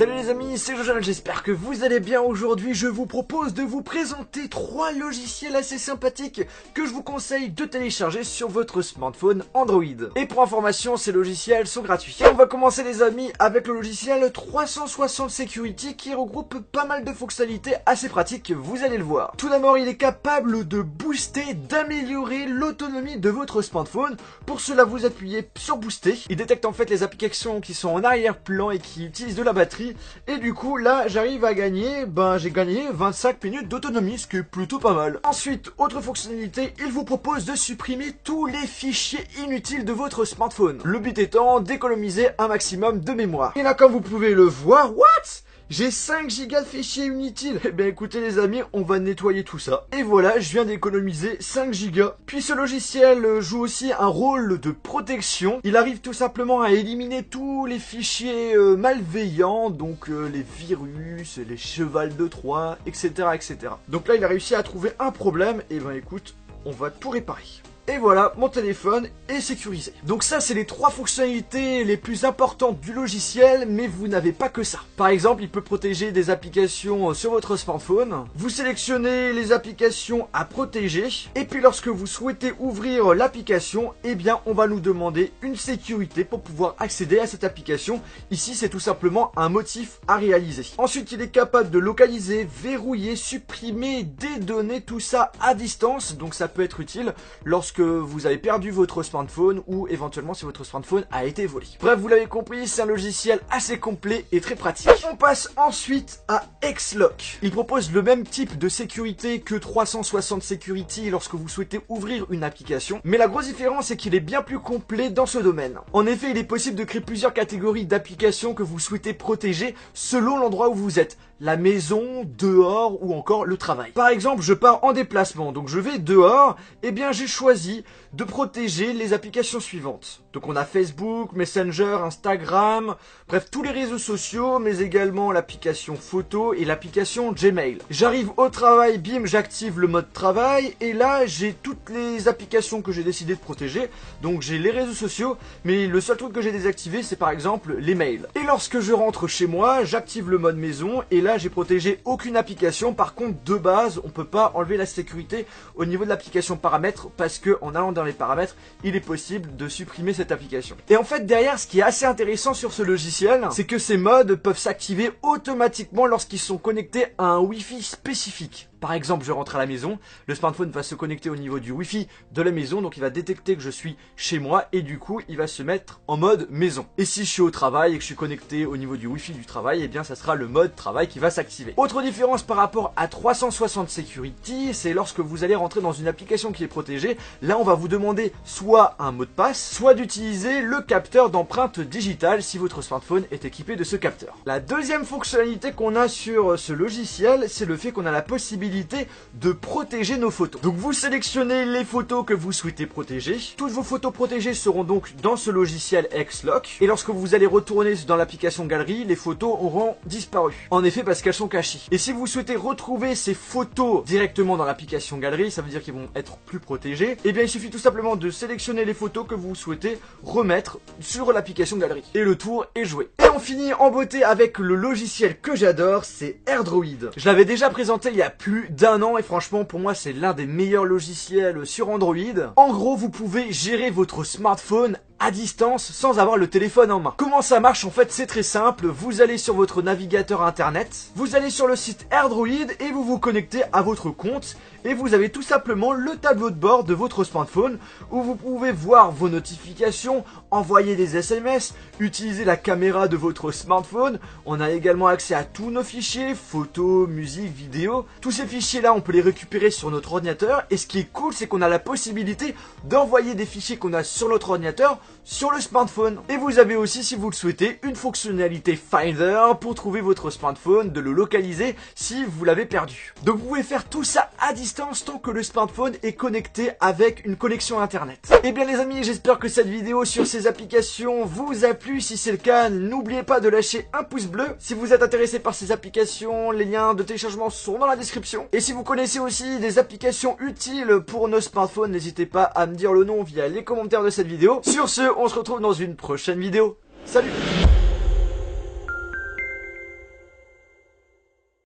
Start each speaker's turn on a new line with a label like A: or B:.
A: Salut les amis, c'est Jojo, j'espère que vous allez bien. Aujourd'hui je vous propose de vous présenter 3 logiciels assez sympathiques que je vous conseille de télécharger sur votre smartphone Android. Et pour information, ces logiciels sont gratuits. Et on va commencer les amis avec le logiciel 360 Security qui regroupe pas mal de fonctionnalités assez pratiques, vous allez le voir. Tout d'abord, il est capable de booster, d'améliorer l'autonomie de votre smartphone. Pour cela, vous appuyez sur booster. Il détecte en fait les applications qui sont en arrière-plan et qui utilisent de la batterie. Et du coup là j'arrive à gagner, j'ai gagné 25 minutes d'autonomie, ce qui est plutôt pas mal. Ensuite, autre fonctionnalité, il vous propose de supprimer tous les fichiers inutiles de votre smartphone. Le but étant d'économiser un maximum de mémoire. Et là comme vous pouvez le voir, j'ai 5 Go de fichiers inutiles. Eh bien écoutez les amis, on va nettoyer tout ça. Et voilà, je viens d'économiser 5 Go. Puis ce logiciel joue aussi un rôle de protection. Il arrive tout simplement à éliminer tous les fichiers malveillants, donc les virus, les chevals de Troie, etc., etc. Donc là il a réussi à trouver un problème. Et ben écoute, on va tout réparer. Et voilà, mon téléphone est sécurisé. Donc ça, c'est les 3 fonctionnalités les plus importantes du logiciel, mais vous n'avez pas que ça. Par exemple, il peut protéger des applications sur votre smartphone. Vous sélectionnez les applications à protéger. Et puis lorsque vous souhaitez ouvrir l'application, eh bien, on va nous demander une sécurité pour pouvoir accéder à cette application. Ici, c'est tout simplement un motif à réaliser. Ensuite, il est capable de localiser, verrouiller, supprimer des données, tout ça à distance. Donc ça peut être utile lorsque vous avez perdu votre smartphone ou éventuellement si votre smartphone a été volé. Bref, vous l'avez compris, c'est un logiciel assez complet et très pratique. On passe ensuite à Xlock. Il propose le même type de sécurité que 360 Security lorsque vous souhaitez ouvrir une application, mais la grosse différence est qu'il est bien plus complet dans ce domaine. En effet, il est possible de créer plusieurs catégories d'applications que vous souhaitez protéger selon l'endroit où vous êtes. La maison, dehors ou encore le travail. Par exemple, je pars en déplacement, donc je vais dehors, et bien j'ai choisi de protéger les applications suivantes. Donc on a Facebook, Messenger, Instagram, bref tous les réseaux sociaux, mais également l'application photo et l'application Gmail. J'arrive au travail, bim, j'active le mode travail, et là j'ai toutes les applications que j'ai décidé de protéger. Donc j'ai les réseaux sociaux, mais le seul truc que j'ai désactivé c'est par exemple les mails. Et lorsque je rentre chez moi, j'active le mode maison, et là j'ai protégé aucune application. Par contre de base on peut pas enlever la sécurité au niveau de l'application paramètres, parce que en allant dans les paramètres il est possible de supprimer cette application. Et en fait derrière, ce qui est assez intéressant sur ce logiciel, c'est que ces modes peuvent s'activer automatiquement lorsqu'ils sont connectés à un Wi-Fi spécifique. Par exemple, je rentre à la maison, le smartphone va se connecter au niveau du Wi-Fi de la maison, donc il va détecter que je suis chez moi et du coup, il va se mettre en mode maison. Et si je suis au travail et que je suis connecté au niveau du Wi-Fi du travail, eh bien ça sera le mode travail qui va s'activer. Autre différence par rapport à 360 Security, c'est lorsque vous allez rentrer dans une application qui est protégée, là on va vous demander soit un mot de passe, soit d'utiliser le capteur d'empreinte digitale si votre smartphone est équipé de ce capteur. La deuxième fonctionnalité qu'on a sur ce logiciel, c'est le fait qu'on a la possibilité de protéger nos photos. Donc vous sélectionnez les photos que vous souhaitez protéger. Toutes vos photos protégées seront donc dans ce logiciel Xlock. Et lorsque vous allez retourner dans l'application galerie, les photos auront disparu. En effet, parce qu'elles sont cachées. Et si vous souhaitez retrouver ces photos directement dans l'application galerie, ça veut dire qu'ils vont être plus protégées. Et bien il suffit tout simplement de sélectionner les photos que vous souhaitez remettre sur l'application galerie. Et le tour est joué. Et on finit en beauté avec le logiciel que j'adore, c'est AirDroid. Je l'avais déjà présenté il y a plus d'1 an et franchement pour moi c'est l'un des meilleurs logiciels sur Android. En gros, vous pouvez gérer votre smartphone à distance sans avoir le téléphone en main. Comment ça marche? En fait c'est très simple, vous allez sur votre navigateur internet, vous allez sur le site AirDroid et vous vous connectez à votre compte et vous avez tout simplement le tableau de bord de votre smartphone où vous pouvez voir vos notifications, envoyer des SMS, utiliser la caméra de votre smartphone. On a également accès à tous nos fichiers, photos, musique, vidéos. Tous ces fichiers là on peut les récupérer sur notre ordinateur et ce qui est cool c'est qu'on a la possibilité d'envoyer des fichiers qu'on a sur notre ordinateur sur le smartphone. Et vous avez aussi, si vous le souhaitez, une fonctionnalité Finder pour trouver votre smartphone, de le localiser si vous l'avez perdu. Donc vous pouvez faire tout ça à distance tant que le smartphone est connecté avec une connexion internet. Et bien les amis, j'espère que cette vidéo sur ces applications vous a plu. Si c'est le cas, n'oubliez pas de lâcher un pouce bleu. Si vous êtes intéressé par ces applications, les liens de téléchargement sont dans la description. Et si vous connaissez aussi des applications utiles pour nos smartphones, n'hésitez pas à me dire le nom via les commentaires de cette vidéo. Sur ce, on se retrouve dans une prochaine vidéo. Salut!